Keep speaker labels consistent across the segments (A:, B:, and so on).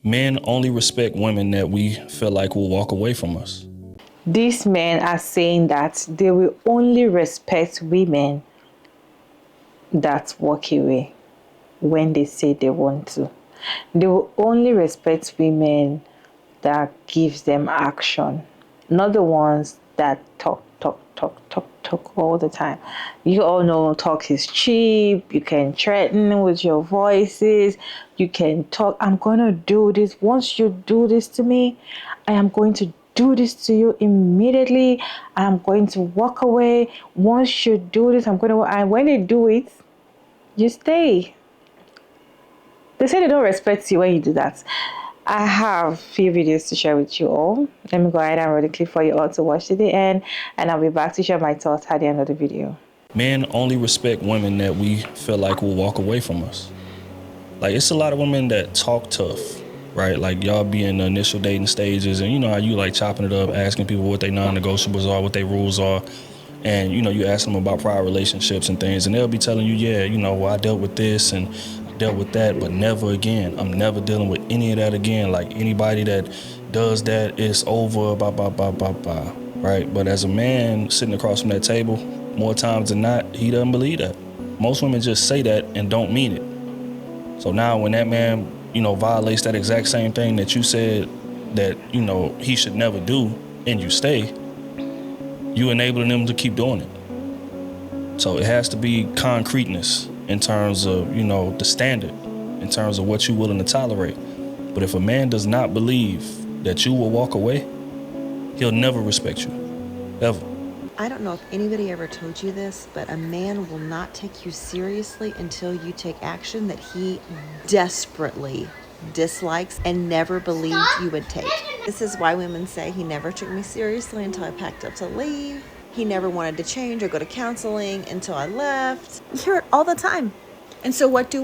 A: Men only respect women that we feel like will walk away from us.
B: These men are saying that they will only respect women that walk away when they say they want to. They will only respect women that gives them action, not the ones that talk all the time. You all know talk is cheap. You can threaten with your voices. You can talk, I'm gonna do this. Once you do this to me, I am going to do this to you immediately. I'm going to walk away. Once you do this, I'm going to, and when they do it, you stay. They say they don't respect you when you do that. I have a few videos to share with you all. Let me go ahead and roll the clip for you all to watch to the end, and I'll be back to share my thoughts at the end of the video.
A: Men only respect women that we feel like will walk away from us. Like, it's a lot of women that talk tough, right? Like, y'all be in the initial dating stages, and you know how you like chopping it up, asking people what their non-negotiables are, what their rules are. And, you know, you ask them about prior relationships and things, and they'll be telling you, yeah, you know, well, I dealt with this and dealt with that, but never again. I'm never dealing with any of that again. Like, anybody that does that, it's over, right? But as a man sitting across from that table, more times than not, he doesn't believe that. Most women just say that and don't mean it. So now when that man, you know, violates that exact same thing that you said that, you know, he should never do, and you stay, you enabling them to keep doing it. So it has to be concreteness in terms of, you know, the standard, in terms of what you're willing to tolerate. But if a man does not believe that you will walk away, he'll never respect you, ever.
C: I don't know if anybody ever told you this, but a man will not take you seriously until you take action that he desperately dislikes and never believed you would take. This is why women say he never took me seriously until I packed up to leave. He never wanted to change or go to counseling until I left. You hear it all the time. And so what do?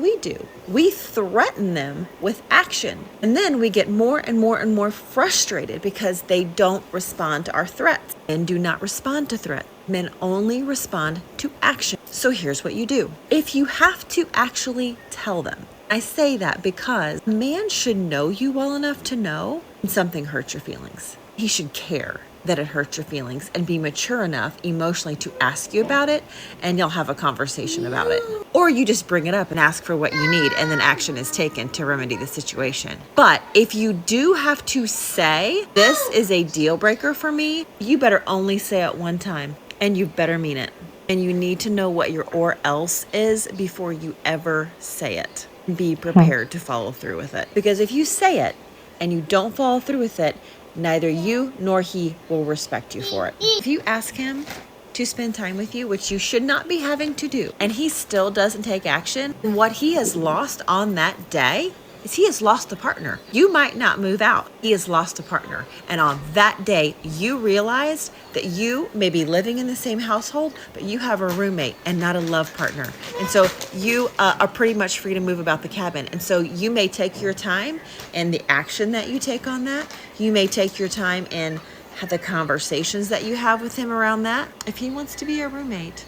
C: We threaten them with action. And then we get more and more and more frustrated because they don't respond to our threats. Men do not respond to threats. Men only respond to action. So here's what you do. If you have to actually tell them, I say that because a man should know you well enough to know when something hurts your feelings. He should care that it hurts your feelings and be mature enough emotionally to ask you about it, and you'll have a conversation about it. Or you just bring it up and ask for what you need, and then action is taken to remedy the situation. But if you do have to say, this is a deal breaker for me, you better only say it one time, and you better mean it. And you need to know what your or else is before you ever say it. Be prepared to follow through with it. Because if you say it and you don't follow through with it, neither you nor he will respect you for it. If you ask him to spend time with you, which you should not be having to do, and he still doesn't take action, what he has lost on that day is he has lost a partner. You might not move out. He has lost a partner. And on that day, you realized that you may be living in the same household, but you have a roommate and not a love partner. And so you are pretty much free to move about the cabin. And so you may take your time and the action that you take on that. You may take your time and have the conversations that you have with him around that. If he wants to be a roommate,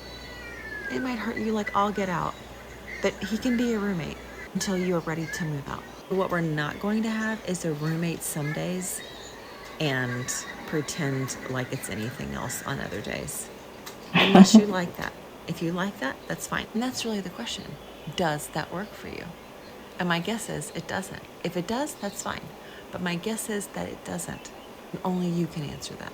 C: it might hurt you like all get out, but he can be a roommate until you are ready to move out. What we're not going to have is a roommate some days and pretend like it's anything else on other days. Unless you like that. If you like that, that's fine. And that's really the question. Does that work for you? And my guess is it doesn't. If it does, that's fine. But my guess is that it doesn't. And only you can answer that.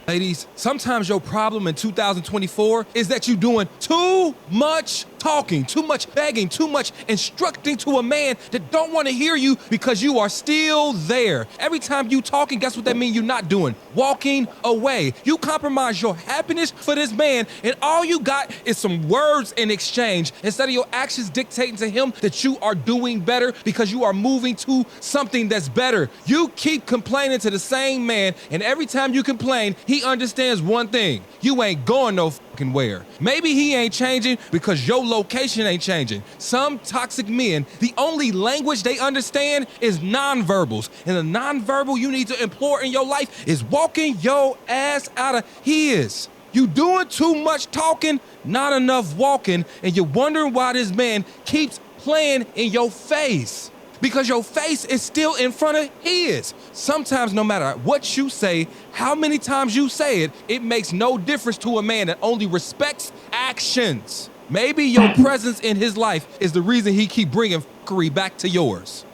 D: Ladies, sometimes your problem in 2024 is that you're doing too much talking, too much begging, too much instructing to a man that don't want to hear you because you are still there. Every time you talking, guess what that means you're not doing? Walking away. You compromise your happiness for this man, and all you got is some words in exchange instead of your actions dictating to him that you are doing better because you are moving to something that's better. You keep complaining to the same man, and every time you complain, he understands one thing. You ain't going no fucking where. Maybe he ain't changing because your location ain't changing. Some toxic men, the only language they understand is nonverbals. And the nonverbal you need to employ in your life is walking your ass out of his. You doing too much talking, not enough walking, and you're wondering why this man keeps playing in your face. because your face is still in front of his. Sometimes no matter what you say, how many times you say it, it makes no difference to a man that only respects actions. Maybe your presence in his life is the reason he keep bringing fuckery back to yours.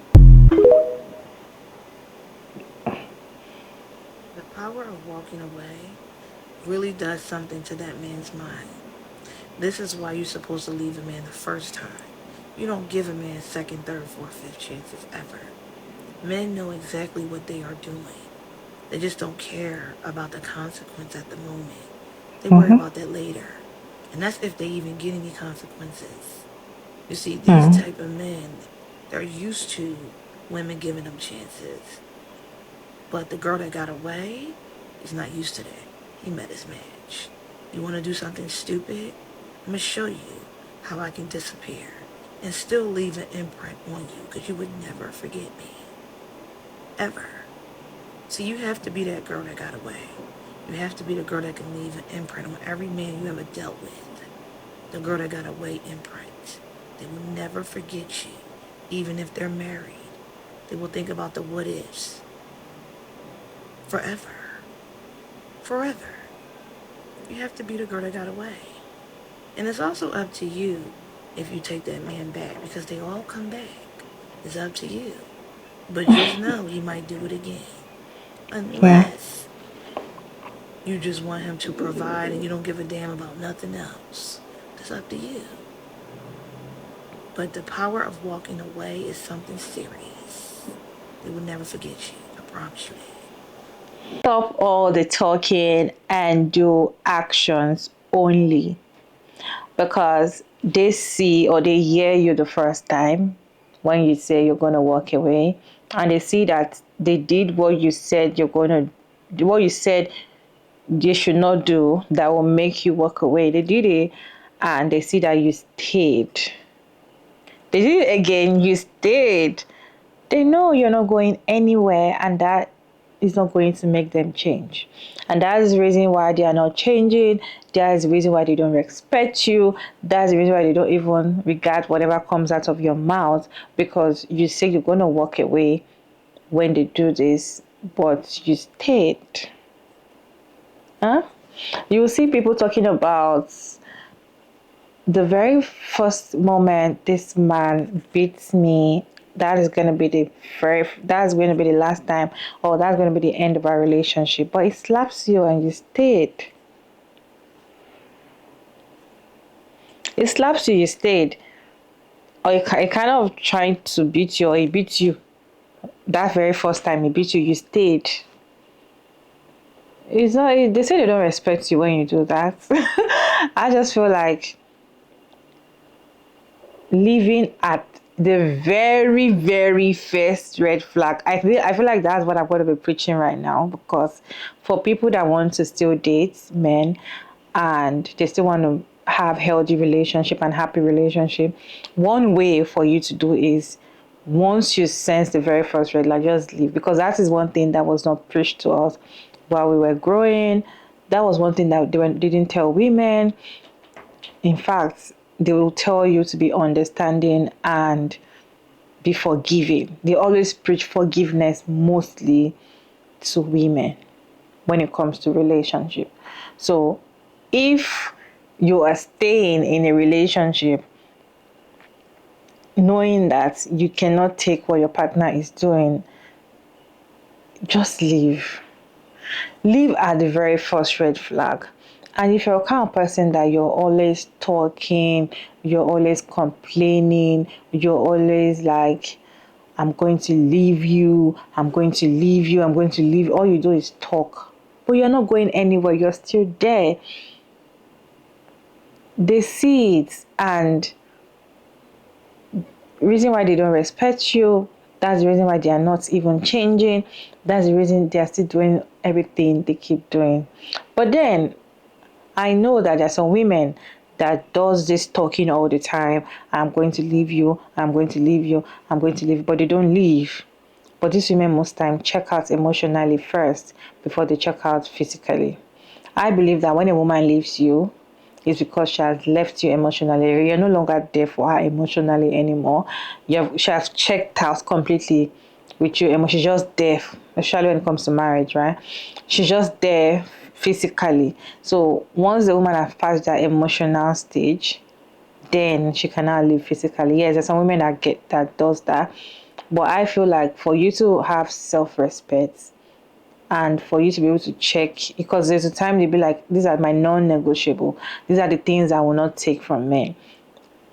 E: The power of walking away really does something to that man's mind. This is why you're supposed to leave a man the first time. You don't give a man second, third, fourth, fifth chances ever. Men know exactly what they are doing. They just don't care about the consequence at the moment. They worry about that later. And that's if they even get any consequences. You see, these type of men, they're used to women giving them chances. But the girl that got away is not used to that. He met his match. You want to do something stupid? I'm going to show you how I can disappear and still leave an imprint on you, because you would never forget me. Ever. So you have to be that girl that got away. You have to be the girl that can leave an imprint on every man you ever dealt with. The girl that got away imprint. They will never forget you, even if they're married. They will think about the what ifs. Forever. Forever. You have to be the girl that got away. And it's also up to you if you take that man back, because they all come back. It's up to you. But just know he might do it again. Unless you just want him to provide and you don't give a damn about nothing else. It's up to you. But the power of walking away is something serious. They will never forget you. I promise you that.
B: Stop all the talking and do actions only, because they see or they hear you the first time when you say you're going to walk away, and they see that they did what you said you're going to do, what you said they should not do, that will make you walk away. They did it and they see that you stayed. They did it again, you stayed. They know you're not going anywhere, and that is not going to make them change. And that's the reason why they are not changing. That's the reason why they don't respect you. That's the reason why they don't even regard whatever comes out of your mouth, because you say you're going to walk away when they do this, but you stayed. Huh? You will see people talking about the very first moment this man beats me, that's going to be the last time, or that's going to be the end of our relationship. But it slaps you and you stayed. It slaps you, you stayed. Or it kind of trying to beat you, or he beats you. That very first time he beat you, you stayed. It's not. They say they don't respect you when you do that. I just feel like living at the very, very first red flag. I feel like that's what I'm going to be preaching right now, because for people that want to still date men and they still want to have healthy relationship and happy relationship, one way for you to do is, once you sense the very first red flag, just leave, because that is one thing that was not preached to us while we were growing. That was one thing that they didn't tell women. In fact, they will tell you to be understanding and be forgiving. They always preach forgiveness mostly to women when it comes to relationship. So if you are staying in a relationship knowing that you cannot take what your partner is doing, just leave. Leave at the very first red flag. And if you're a kind of person that you're always talking, you're always complaining, you're always like, I'm going to leave you, I'm going to leave you, I'm going to leave, all you do is talk. But you're not going anywhere, you're still there. They see it, and reason why they don't respect you, that's the reason why they are not even changing. That's the reason they are still doing everything they keep doing. But then I know that there's some women that does this talking all the time. I'm going to leave you, I'm going to leave you, I'm going to leave you, but they don't leave. But these women most time check out emotionally first before they check out physically. I believe that when a woman leaves you is because she has left you emotionally. You're no longer there for her emotionally anymore. She has checked out completely with you. She's just there, especially when it comes to marriage, right? She's just there physically. So once the woman has passed that emotional stage, then she cannot live physically. Yes, there's some women that does that. But I feel like for you to have self-respect and for you to be able to check, because there's a time they'll be like, these are my non-negotiable. These are the things I will not take from men.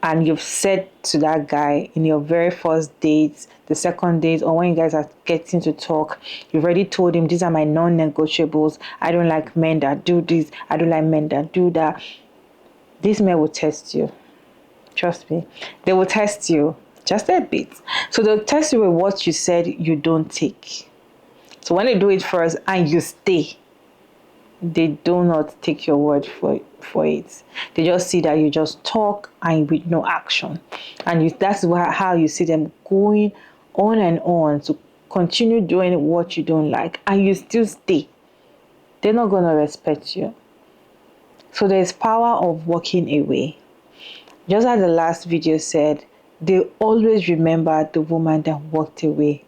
B: And you've said to that guy in your very first date, the second date, or when you guys are getting to talk, you've already told him, these are my non-negotiables. I don't like men that do this. I don't like men that do that. These men will test you. Trust me. They will test you just a bit. So they'll test you with what you said you don't take. So when they do it first and you stay, they do not take your word for it. They just see that you just talk and with no action. And that's how you see them going on and on to continue doing what you don't like. And you still stay. They're not going to respect you. So there's power of walking away. Just as the last video said, they always remember the woman that walked away.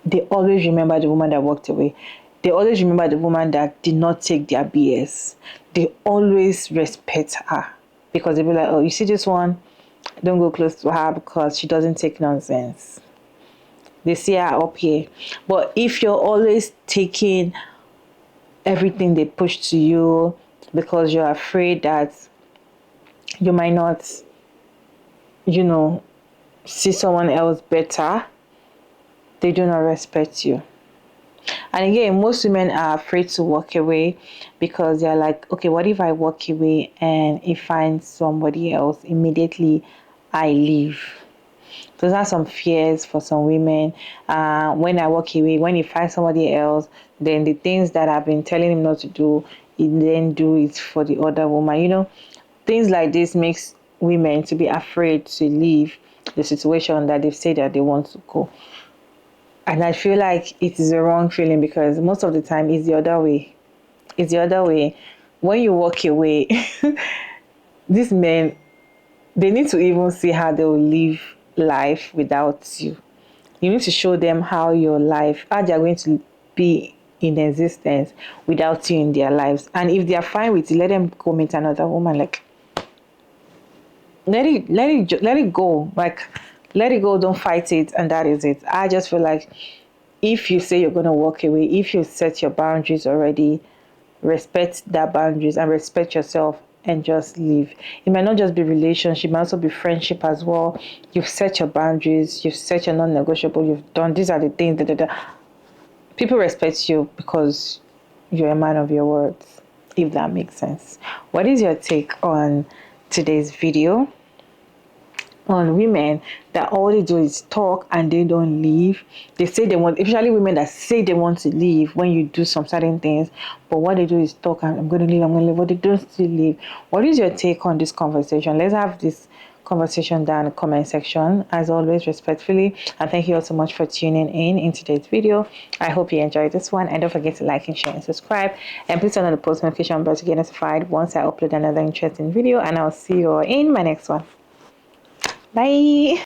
B: They always remember the woman that walked away. They always remember the woman that did not take their BS. They always respect her because they'll be like, oh, you see this one? Don't go close to her because she doesn't take nonsense. They see her up here. But if you're always taking everything they push to you because you're afraid that you might not, see someone else better, they do not respect you. And again, most women are afraid to walk away because they're like, okay, what if I walk away and I find somebody else? Immediately I leave. Those are some fears for some women. When I walk away, when he finds somebody else, then the things that I've been telling him not to do, he then do it for the other woman. Things like this makes women to be afraid to leave the situation that they've said that they want to go. And I feel like it is a wrong feeling because most of the time it's the other way. It's the other way. When you walk away, these men, they need to even see how they will live life without you. You need to show them how they're going to be in existence without you in their lives. And if they are fine with it, let them go meet another woman. Like, let it go. Like, let it go, don't fight it, and that is it. I just feel like if you say you're going to walk away, if you set your boundaries already, respect that boundaries and respect yourself and just leave. It might not just be relationship, it might also be friendship as well. You've set your boundaries, you've set your non-negotiable, you've done, these are the things, People respect you because you're a man of your words, if that makes sense. What is your take on today's video? On women that all they do is talk and they don't leave. They say they want, especially women that say they want to leave when you do some certain things, but what they do is talk and I'm going to leave, but they don't still leave. What is your take on this conversation? Let's have this conversation down in the comment section, as always, respectfully. And thank you all so much for tuning in today's video. I hope you enjoyed this one, and don't forget to like and share and subscribe, and please turn on the post notification bell to get notified once I upload another interesting video. And I'll see you all in my next one. Bye.